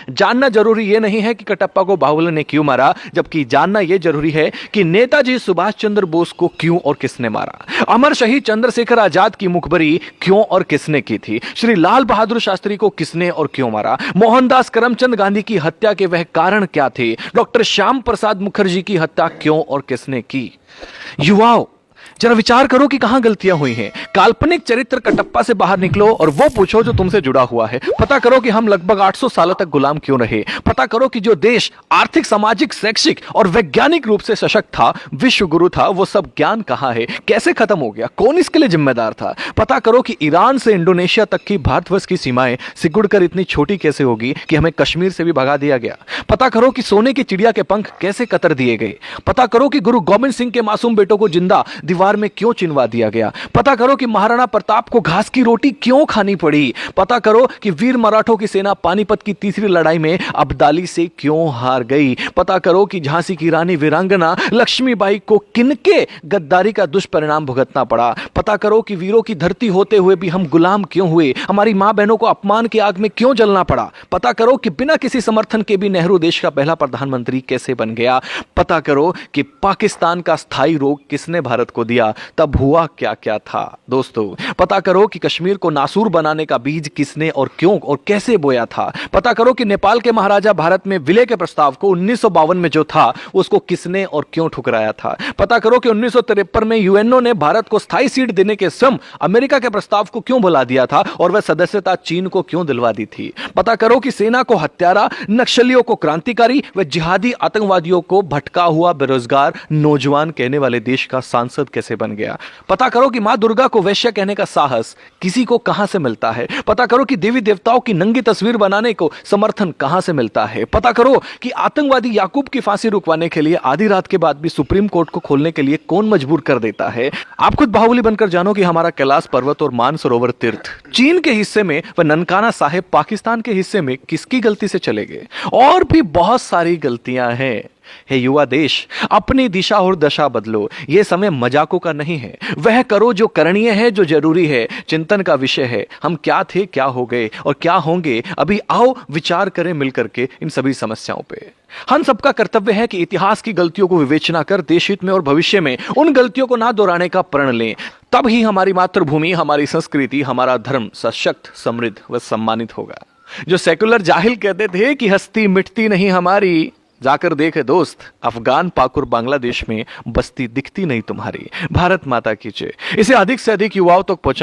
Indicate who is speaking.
Speaker 1: जानना जरूरी यह नहीं है कि कटप्पा को बाहुबली ने क्यों मारा, जबकि जानना यह जरूरी है कि नेताजी सुभाष चंद्र बोस को क्यों और किसने मारा। अमर शहीद चंद्रशेखर आजाद की मुखबरी क्यों और किसने की थी। श्री लाल बहादुर शास्त्री को किसने और क्यों मारा। मोहनदास करमचंद गांधी की हत्या के वह कारण क्या थे। डॉक्टर श्याम प्रसाद मुखर्जी की हत्या क्यों और किसने की। युवाओं, जरा विचार करो कि कहां गलतियां हुई हैं। काल्पनिक चरित्र कटप्पा से बाहर निकलो और वो पूछो जो तुमसे जुड़ा हुआ है। पता करो कि हम लगभग 800 सालों तक गुलाम क्यों रहे। पता करो कि जो देश आर्थिक, सामाजिक, शैक्षिक और वैज्ञानिक रूप से सशक्त था, विश्व गुरु था, वो सब ज्ञान कहां है, कैसे खत्म हो गया, कौन इसके लिए जिम्मेदार था। पता करो कि ईरान से इंडोनेशिया तक की भारतवर्ष की सीमाएं सिकुड़कर इतनी छोटी कैसे होगी कि हमें कश्मीर से भी भगा दिया गया। पता करो कि सोने की चिड़िया के पंख कैसे कतर दिए गए। पता करो कि गुरु गोविंद सिंह के मासूम बेटों को जिंदा दीवार में क्यों चिनवा दिया गया। पता करो कि महाराणा प्रताप को घास की रोटी क्यों खानी पड़ी। पता करो कि वीर मराठों की सेना पानीपत की तीसरी लड़ाई में अब्दाली से क्यों हार गई। पता करो कि झांसी की रानी वीरांगना लक्ष्मीबाई को किनके गद्दारी का दुष्परिणाम भुगतना पड़ा। पता करो कि वीरों की धरती होते हुए भी हम गुलाम क्यों हुए, हमारी मां बहनों को अपमान की आग में क्यों जलना पड़ा। पता करो कि बिना किसी समर्थन के भी नेहरू देश का पहला प्रधानमंत्री कैसे बन गया। पता करो कि पाकिस्तान का स्थायी रोग किसने भारत को दिया, तब हुआ क्या क्या था। दोस्तों, पता करो कि कश्मीर को नासूर बनाने का बीज किसने और क्यों और कैसे बोया था। पता करो कि नेपाल के महाराजा भारत में विलय के प्रस्ताव को 1952 में जो था उसको किसने और क्यों ठुकराया था। पता करो कि 1953 में यूएनओ ने भारत को स्थायी सीट देने के स्वयं अमेरिका के प्रस्ताव को क्यों भुला दिया था और वह सदस्यता चीन को क्यों दिलवा दी थी। पता करो कि सेना को हत्यारा, नक्सलियों को क्रांतिकारी व जिहादी आतंकवादियों को भटका हुआ बेरोजगार नौजवान कहने वाले देश का सांसद कैसे बन गया। पता करो कि मां दुर्गा को वैश्य कहने का साहस किसी को कहां से मिलता है। पता करो कि देवी देवताओं की नंगी तस्वीर बनाने को समर्थन कहां से मिलता है। पता करो कि आतंकवादी याकूब की फांसी रुकवाने के लिए आधी रात के बाद भी सुप्रीम कोर्ट को खोलने के लिए कौन मजबूर कर देता है। आप खुद बाहुबली बनकर जानो कि हमारा कैलाश पर्वत और मानसरोवर तीर्थ चीन के हिस्से में व ननकाना साहेब पाकिस्तान के हिस्से में किसकी गलती से चले गए। और भी बहुत सारी गलतियां हैं। हे युवा देश, अपनी दिशा और दशा बदलो। यह समय मजाकों का नहीं है। वह करो जो करणीय है, जो जरूरी है, चिंतन का विषय है। हम क्या थे, क्या हो गए और क्या होंगे। अभी आओ विचार करें मिलकर के इन सभी समस्याओं पे। हम सबका कर्तव्य है कि इतिहास की गलतियों को विवेचना कर देश हित में और भविष्य में उन गलतियों को ना दोहराने का प्रण लें। तब ही हमारी मातृभूमि, हमारी संस्कृति, हमारा धर्म सशक्त, समृद्ध व सम्मानित होगा। जो सेकुलर जाहिल कहते थे कि हस्ती मिटती नहीं हमारी, जाकर देखे दोस्त, अफगान, पाक और बांग्लादेश में बस्ती दिखती नहीं तुम्हारी। भारत माता की जय। इसे अधिक से अधिक युवाओं तक पहुंचा